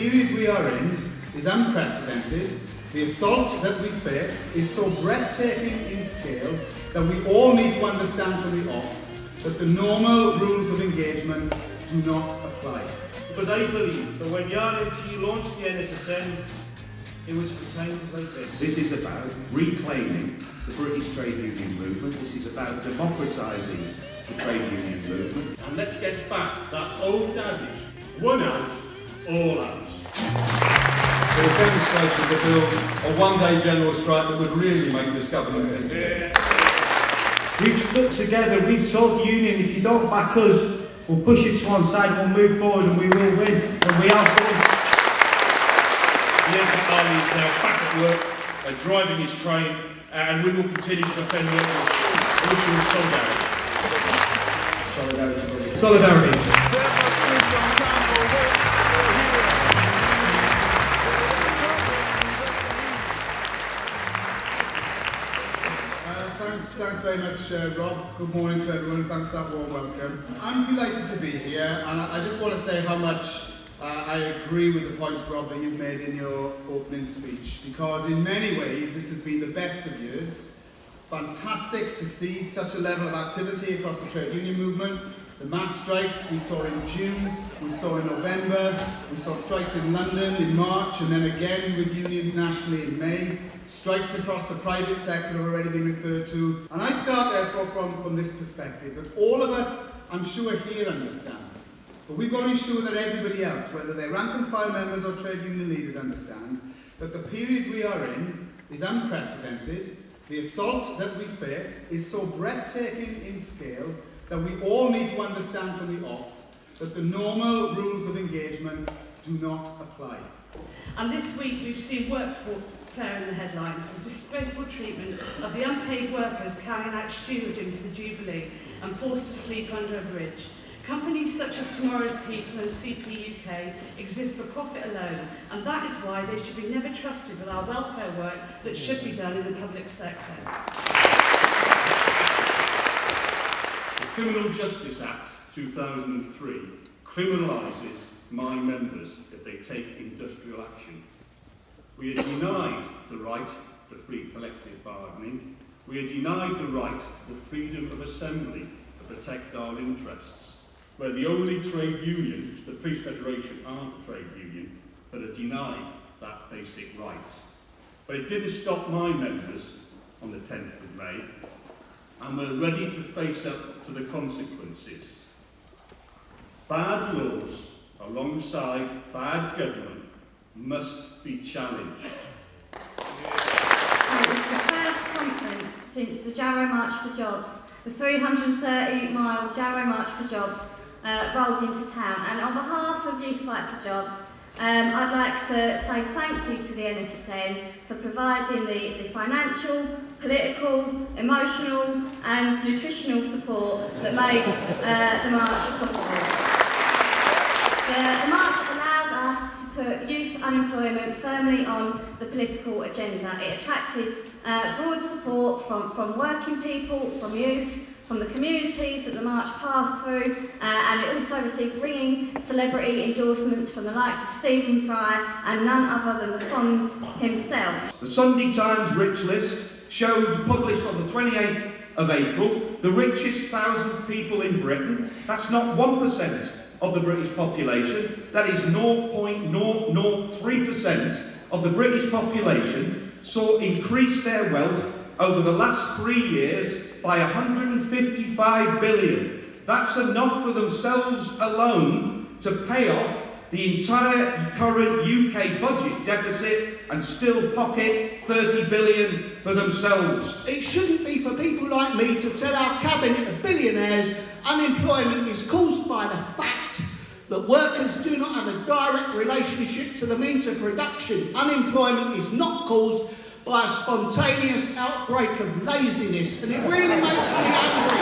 period we are in is unprecedented. The assault that we face is so breathtaking in scale that we all need to understand from the off that the normal rules of engagement do not apply. Because I believe that when your MT launched the NSSN, it was for times like this. This is about reclaiming the British trade union movement. This is about democratising the trade union movement. And let's get back to that old adage, one out, all out. The demonstration to build a one-day general strike that would really make this government think. We've stuck together, we've told the union, if you don't back us, we'll push it to one side, we'll move forward and we will win. And we are going. The Inequality is now back at work, driving his train, and we will continue to defend the issue of solidarity. Solidarity. Thanks very much, Rob. Good morning to everyone. Thanks for that warm welcome. I'm delighted to be here, and I just want to say how much I agree with the points, Rob, that you've made in your opening speech, because in many ways this has been the best of years. Fantastic to see such a level of activity across the trade union movement. The mass strikes we saw in June, we saw in November, we saw strikes in London in March, and then again with unions nationally in May. Strikes across the private sector have already been referred to. And I start therefore from this perspective, that all of us, I'm sure here, understand. But we've got to ensure that everybody else, whether they're rank and file members or trade union leaders, understand that the period we are in is unprecedented. The assault that we face is so breathtaking in scale that we all need to understand from the off that the normal rules of engagement do not apply. And this week we've seen workforce in the headlines, the disgraceful treatment of the unpaid workers carrying out stewarding for the Jubilee and forced to sleep under a bridge. Companies such as Tomorrow's People and CP UK exist for profit alone, and that is why they should be never trusted with our welfare work that should be done in the public sector. The Criminal Justice Act 2003 criminalises mine members if they take industrial action. We are denied the right to free collective bargaining. We are denied the right to the freedom of assembly to protect our interests. We're the only trade union, the Police Federation aren't a trade union, but are denied that basic right. But it didn't stop my members on the 10th of May, and we're ready to face up to the consequences. Bad laws alongside bad government must be challenged. It was the first conference since the Jarrow March for Jobs, the 330-mile Jarrow March for Jobs rolled into town. And on behalf of Youth Fight for Jobs, I'd like to say thank you to the NSSN for providing the financial, political, emotional and nutritional support that made the march possible. The march allowed us to put youth unemployment firmly on the political agenda. It attracted broad support from working people, from youth, from the communities that the march passed through, and it also received ringing celebrity endorsements from the likes of Stephen Fry and none other than the Fonz himself. The Sunday Times Rich List showed, published on the 28th of April, the richest 1,000 people in Britain. That's not 1% of the British population, that is 0.003% of the British population saw increase their wealth over the last 3 years by 155 billion. That's enough for themselves alone to pay off the entire current UK budget deficit and still pocket 30 billion for themselves. It shouldn't be for people like me to tell our cabinet of billionaires unemployment is caused by the fact that workers do not have a direct relationship to the means of production. Unemployment is not caused by a spontaneous outbreak of laziness, and it really makes me angry.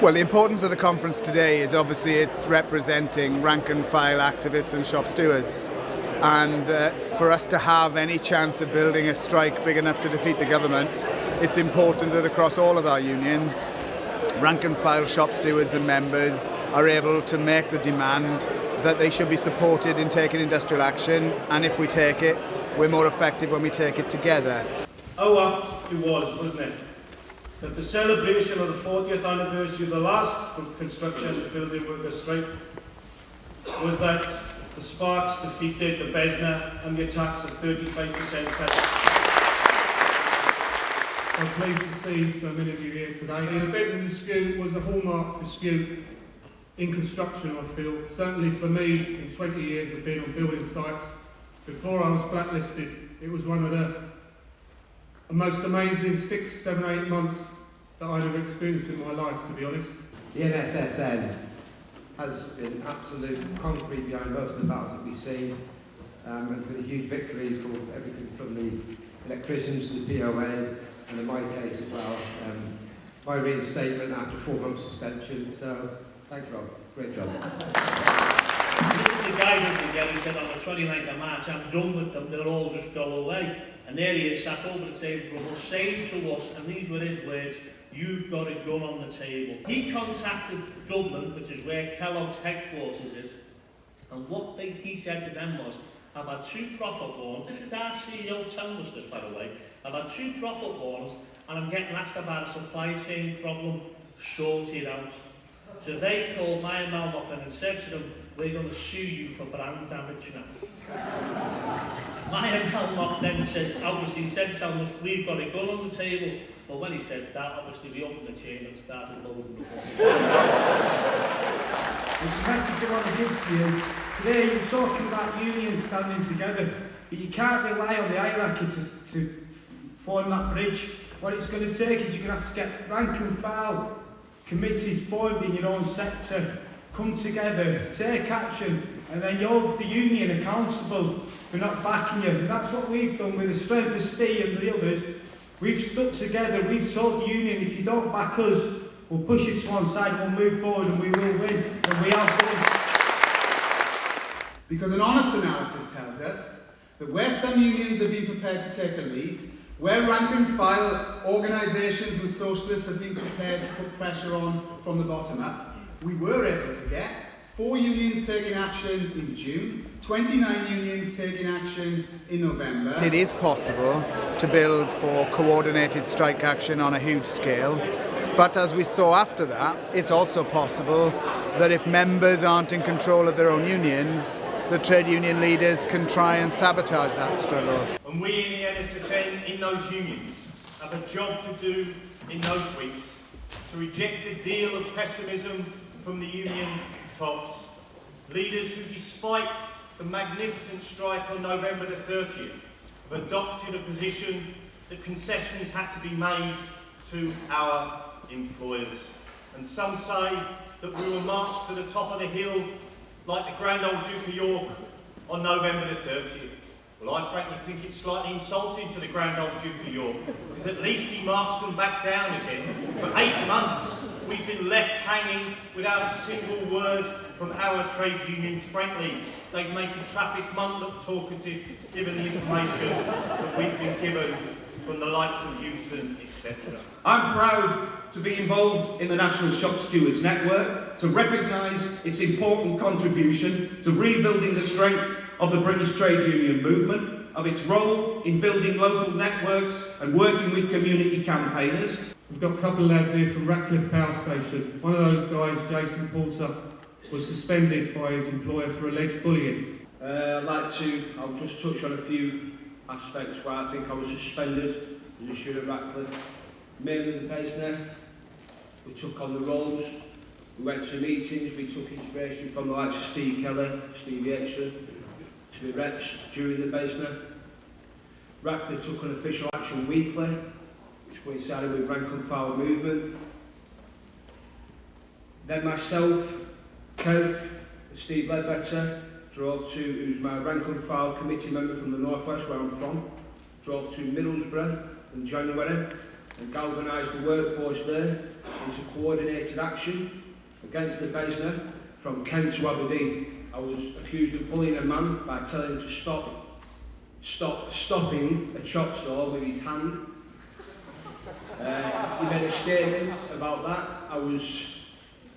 Well, the importance of the conference today is obviously it's representing rank and file activists and shop stewards. And for us to have any chance of building a strike big enough to defeat the government, it's important that across all of our unions, rank and file shop stewards and members are able to make the demand that they should be supported in taking industrial action, and if we take it, we're more effective when we take it together. How apt it was, wasn't it, that the celebration of the 40th anniversary of the last construction building workers' strike was that the Sparks defeated the Besna and the attacks of 35%. I'm pleased to see so many of you here today. The Besna dispute was a hallmark dispute in construction, I feel. Certainly for me, in 20 years of being on building sites, before I was blacklisted, it was one of the most amazing 6, 7, 8 months that I'd ever experienced in my life, to be honest. The NSSN has been absolute concrete behind most of the battles that we've seen, and it's been a huge victory for everything from the electricians to the POA, and in my case as well, my reinstatement after 4 months suspension. So, thanks Rob, great job. The guy that we said on the 29th of March, I'm done with them, they'll all just go away. And there he is, sat over the table from us, saying to us, and these were his words, "You've got a gun on the table." He contacted Dublin, which is where Kellogg's headquarters is, and what he said to them was, "I've had 2 profit warnings." This is our CEO telling us this, by the way. "I've had 2 profit warnings, and I'm getting asked about a supply chain problem, sort it out." So they called Maya Malmoffen and said to them, "We're going to sue you for brand damage now." Maya Malmoff then said, obviously, instead of telling us we've got a gun on the table, but when he said that, obviously we opened the chain and started loading the gun. The message I want to give to you is, today you're talking about unions standing together, but you can't rely on the hierarchy to form that bridge. What it's going to take is you're going to have to get rank and file committees formed in your own sector, come together, take action, and then you're the union accountable for not backing you. And that's what we've done with the strength of Steve and the others. We've stuck together, we've told the union, if you don't back us, we'll push it to one side, we'll move forward and we will win. And we have won. Because an honest analysis tells us that where some unions have been prepared to take a lead, where rank and file organisations and socialists have been prepared to put pressure on from the bottom up, we were able to get 4 unions taking action in June, 29 unions taking action in November. It is possible to build for coordinated strike action on a huge scale, but as we saw after that, it's also possible that if members aren't in control of their own unions, the trade union leaders can try and sabotage that struggle. And we in the NSSN, in those unions, have a job to do in those weeks to reject a deal of pessimism from the union tops, leaders who, despite the magnificent strike on November the 30th, have adopted a position that concessions had to be made to our employers. And some say that we will march to the top of the hill like the Grand Old Duke of York on November the 30th. Well, I frankly think it's slightly insulting to the Grand Old Duke of York, because at least he marched them back down again. For 8 months, we've been left hanging without a single word from our trade unions. Frankly, they'd make a Trappist monk look talkative, given the information that we've been given from the likes of Euston, etc. I'm proud to be involved in the National Shop Stewards Network, to recognise its important contribution to rebuilding the strength of the British trade union movement, of its role in building local networks and working with community campaigners. We've got a couple of lads here from Ratcliffe Power Station. One of those guys, Jason Porter, was suspended by his employer for alleged bullying. I'll just touch on a few aspects where I think I was suspended as a student at Ratcliffe. Mainly the Besna, we took on the roles, we went to meetings, we took inspiration from the likes of Steve Keller, Steve Yateson, to be reps during the Besna. Ratcliffe took an official action weekly, which coincided with rank and file movement. Then myself, Kev, and Steve Ledbetter drove to, who's my rank and file committee member from the Northwest, where I'm from, drove to Middlesbrough in January and galvanised the workforce there into coordinated action against the Besna from Kent to Aberdeen. I was accused of bullying a man by telling him to stopping a chop saw with his hand. He made a statement about that. I was,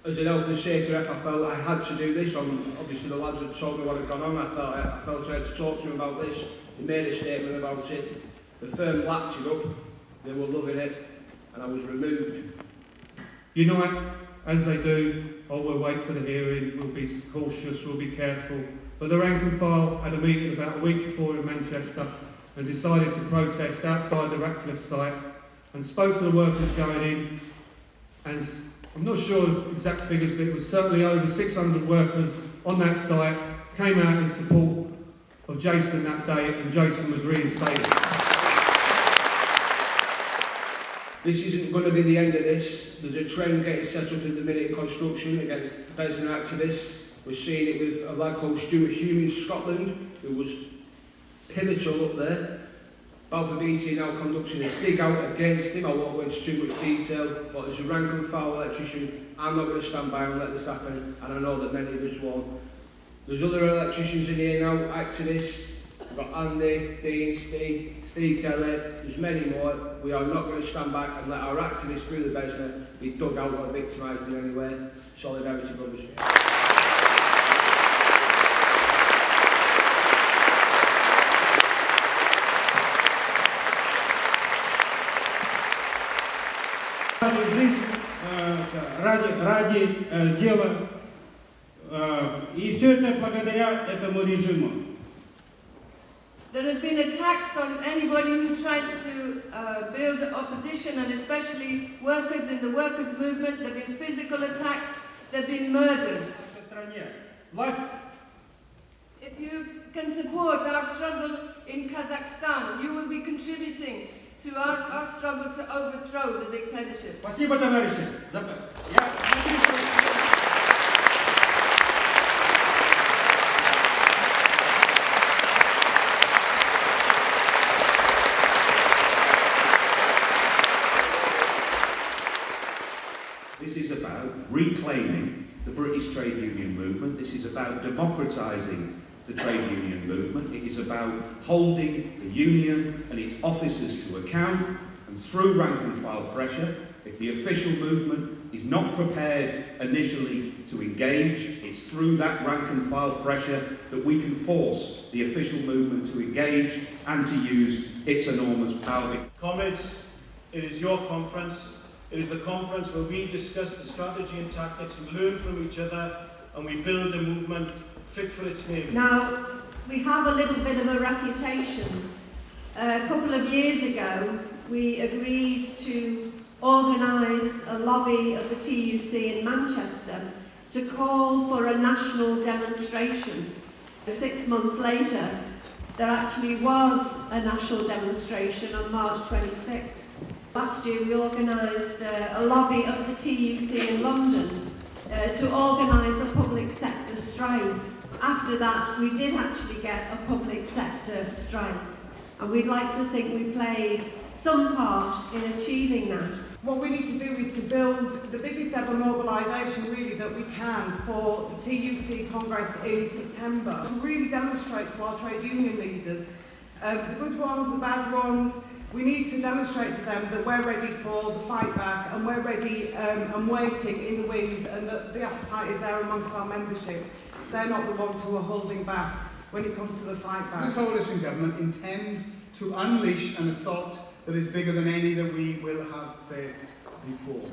as an health and safety rep, I felt I had to do this. Obviously the lads had told me what had gone on. I felt I had to talk to him about this. He made a statement about it. The firm lapped it up. They were loving it, and I was removed. Unite, as they do, we'll wait for the hearing, we'll be cautious, we'll be careful. But the rank and file had a meeting about a week before in Manchester and decided to protest outside the Ratcliffe site and spoke to the workers going in, and I'm not sure of exact figures, but it was certainly over 600 workers on that site came out in support of Jason that day, and Jason was reinstated. This isn't going to be the end of this. There's a trend getting set up in the minute in construction against peasant activists. We're seeing it with a lad called Stuart Hume in Scotland, who was pivotal up there. Balfour BT now conducting a dig out against him. I won't go into too much detail, but as a rank and file electrician, I'm not going to stand by and let this happen, and I know that many of us won't. There's other electricians in here now, activists. We've got Andy, Dean, Steve Kelly, there's many more. We are not going to stand back and let our activists through the basement be dug out or victimised in any way. Solidarity, brothers. Жизнь ради дела, и все это благодаря этому режиму. There have been attacks on anybody who tries to build opposition, and especially workers in the workers' movement. There have been physical attacks, there have been murders. If you can support our struggle in Kazakhstan, you will be contributing to our struggle to overthrow the dictatorship. Спасибо, товарищи. This is about reclaiming the British trade union movement. This is about democratising the trade union movement. It is about holding the union and its officers to account, and through rank and file pressure, if the official movement is not prepared initially to engage, it's through that rank and file pressure that we can force the official movement to engage and to use its enormous power. Comrades, it is your conference. It is the conference where we discuss the strategy and tactics, we learn from each other, and we build a movement fit for its name. Now, we have a little bit of a reputation. A couple of years ago, we agreed to organise a lobby of the TUC in Manchester to call for a national demonstration. 6 months later, there actually was a national demonstration on March 26th. Last year we organised a lobby of the TUC in London to organise a public sector strike. After that we did actually get a public sector strike, and we'd like to think we played some part in achieving that. What we need to do is to build the biggest ever mobilisation really that we can for the TUC Congress in September, to really demonstrate to our trade union leaders, the good ones, the bad ones. We need to demonstrate to them that we're ready for the fight back, and we're ready and waiting in the wings, and that the appetite is there amongst our memberships. They're not the ones who are holding back when it comes to the fight back. The coalition government intends to unleash an assault that is bigger than any that we will have faced before.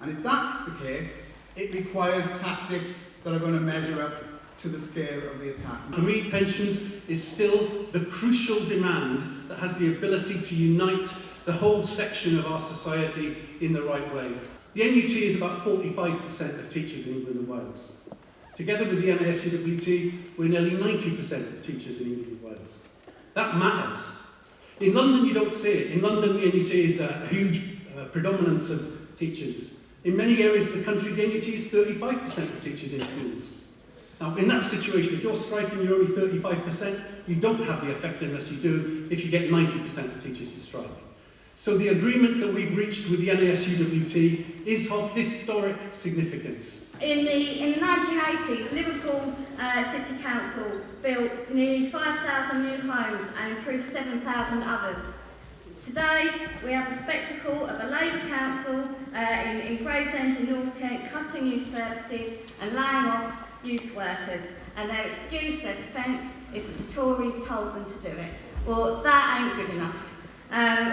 And if that's the case, it requires tactics that are going to measure up to the scale of the attack. For me, pensions is still the crucial demand that has the ability to unite the whole section of our society in the right way. The NUT is about 45% of teachers in England and Wales. Together with the NSSN, we're nearly 90% of teachers in England and Wales. That matters. In London, you don't see it. In London, the NUT is a huge predominance of teachers. In many areas of the country, the NUT is 35% of teachers in schools. Now, in that situation, if you're striking, you're only 35%, you don't have the effectiveness you do if you get 90% of teachers to strike. So the agreement that we've reached with the NASUWT is of historic significance. In the 1980s, Liverpool City Council built nearly 5,000 new homes and improved 7,000 others. Today, we have the spectacle of a Labour council in Gravesend in North Kent cutting youth services and laying off youth workers, and their excuse, their defence, is that the Tories told them to do it. Well, that ain't good enough.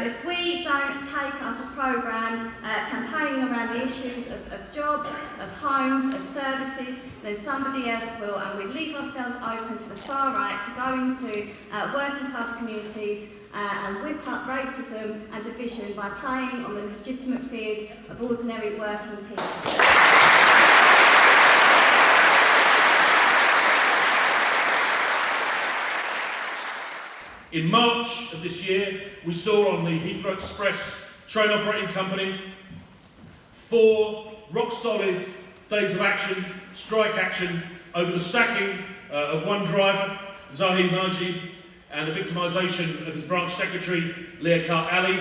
If we don't take up a programme campaigning around the issues of jobs, of homes, of services, then somebody else will, and we leave ourselves open to the far right to go into working class communities and whip up racism and division by playing on the legitimate fears of ordinary working people. In March of this year, we saw on the Heathrow Express train operating company 4 rock-solid days of action, strike action, over the sacking of one driver, Zahid Majid, and the victimisation of his branch secretary, Liaquat Ali.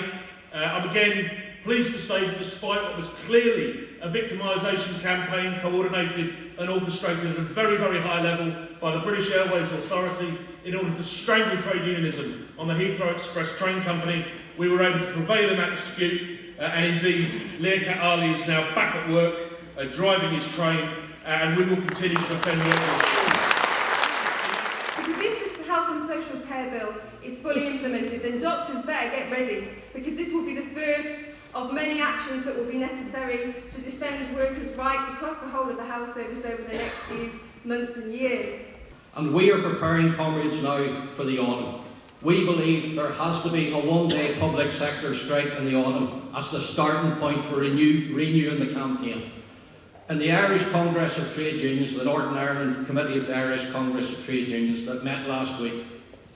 I'm again pleased to say that despite what was clearly a victimisation campaign coordinated and orchestrated at a very, very high level by the British Airways Authority in order to strangle trade unionism on the Heathrow Express train company, we were able to prevail in that dispute, and indeed Liaquat Ali is now back at work, driving his train, and we will continue to defend the Because if this Health and Social Care Bill is fully implemented, then doctors better get ready, because this will be the first of many actions that will be necessary to defend workers' rights across the whole of the health service over the next few months and years. And we are preparing, comrades, now for the autumn. We believe there has to be a one-day public sector strike in the autumn as the starting point for renewing the campaign. In the Irish Congress of Trade Unions, the Northern Ireland Committee of the Irish Congress of Trade Unions that met last week,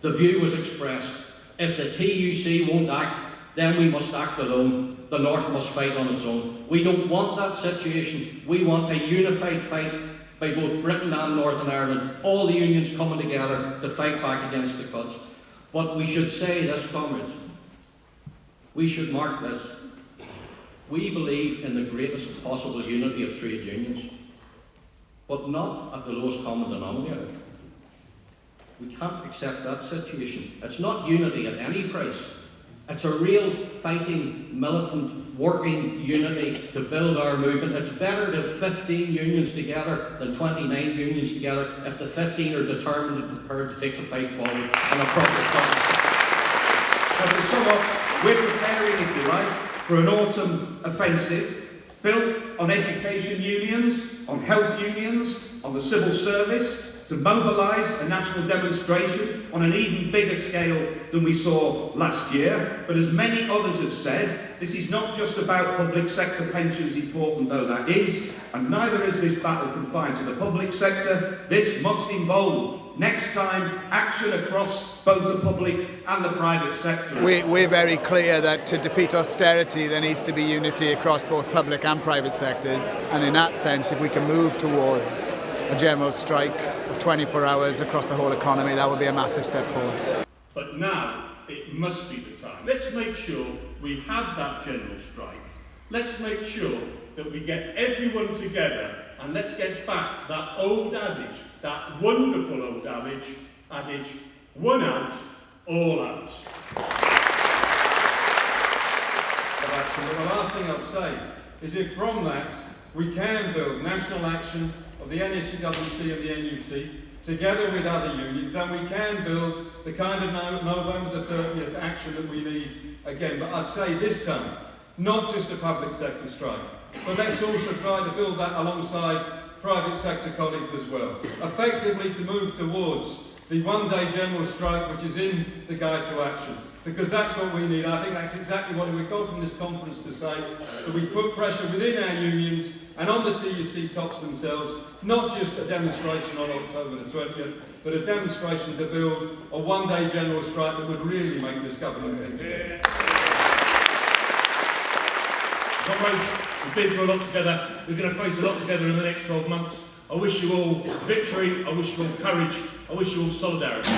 the view was expressed: if the TUC won't act, then we must act alone. The North must fight on its own. We don't want that situation. We want a unified fight by both Britain and Northern Ireland, all the unions coming together to fight back against the cuts. But we should say this, comrades. We should mark this. We believe in the greatest possible unity of trade unions, but not at the lowest common denominator. We can't accept that situation. It's not unity at any price. It's a real fighting, militant, working unity to build our movement. It's better to have 15 unions together than 29 unions together if the 15 are determined and prepared to take the fight forward in a proper time. Now, to sum up, we're preparing, if you like, for an autumn offensive built on education unions, on health unions, on the civil service, to mobilise a national demonstration on an even bigger scale than we saw last year. But as many others have said, this is not just about public sector pensions, important though that is, and neither is this battle confined to the public sector. This must involve, next time, action across both the public and the private sector. We're very clear that to defeat austerity there needs to be unity across both public and private sectors, and in that sense, if we can move towards a general strike of 24 hours across the whole economy, that would be a massive step forward. But now it must be the time. Let's make sure we have that general strike. Let's make sure that we get everyone together, and let's get back to that old adage, that wonderful old adage, one out, all out. The last thing I'd say is if from that we can build national action of the NSWT and the NUT together with other unions, then we can build the kind of November the 30th action that we need again. But I'd say this time, not just a public sector strike, but let's also try to build that alongside private sector colleagues as well. Effectively to move towards the one-day general strike which is in the Guide to Action. Because that's what we need. I think that's exactly what we've got from this conference to say, that we put pressure within our unions and on the TUC tops themselves, not just a demonstration on October the 20th, but a demonstration to build a one-day general strike that would really make this government think. Comrades, we've been through a lot together. We're going to face a lot together in the next 12 months. I wish you all victory. I wish you all courage. I wish you all solidarity.